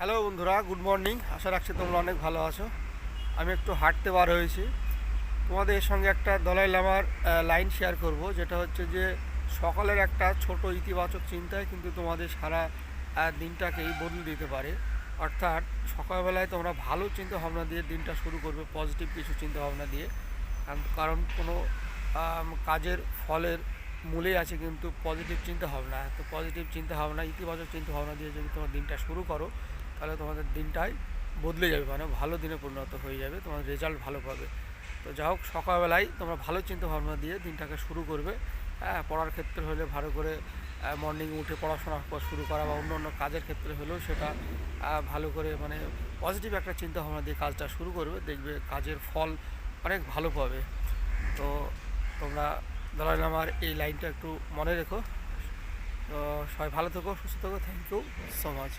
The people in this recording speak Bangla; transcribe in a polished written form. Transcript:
হ্যালো বন্ধুরা, গুড মর্নিং। আশা রাখছি তোমরা অনেক ভালো আছো। আমি একটু হাঁটতে বার হয়েছি। তোমাদের সঙ্গে একটা দলাই লামার লাইন শেয়ার করব, যেটা হচ্ছে যে সকালের একটা ছোট ইতিবাচক চিন্তায় কিন্তু তোমাদের সারা দিনটাকেই বদলে দিতে পারে। অর্থাৎ সকালবেলায় তোমরা ভালো চিন্তা ভাবনা দিয়ে দিনটা শুরু করবে, পজিটিভ কিছু চিন্তা ভাবনা দিয়ে। কারণ কোনো কাজের ফলের মূলেই আছে কিন্তু পজিটিভ চিন্তা ভাবনা। তো পজিটিভ চিন্তা ভাবনা, ইতিবাচক চিন্তা ভাবনা দিয়ে যদি তোমার দিনটা শুরু করো, তাহলে তোমাদের দিনটাই বদলে যাবে, মানে ভালো দিনে পরিণত হয়ে যাবে, তোমার রেজাল্ট ভালো পাবে। তো যা হোক, সকালবেলায় তোমরা ভালো চিন্তা ভাবনা দিয়ে দিনটাকে শুরু করবে। হ্যাঁ, পড়ার ক্ষেত্রে হলে ভালো করে মর্নিং উঠে পড়াশোনা শুরু করা, বা অন্য অন্য কাজের ক্ষেত্রে হলেও সেটা ভালো করে, মানে পজিটিভ একটা চিন্তা ভাবনা দিয়ে কাজটা শুরু করবে, দেখবে কাজের ফল অনেক ভালো পাবে। তো তোমরা দলাই লামার এই লাইনটা একটু মনে রেখো। তো সবাই ভালো থেকো, সুস্থ থেকো। Thank you so much.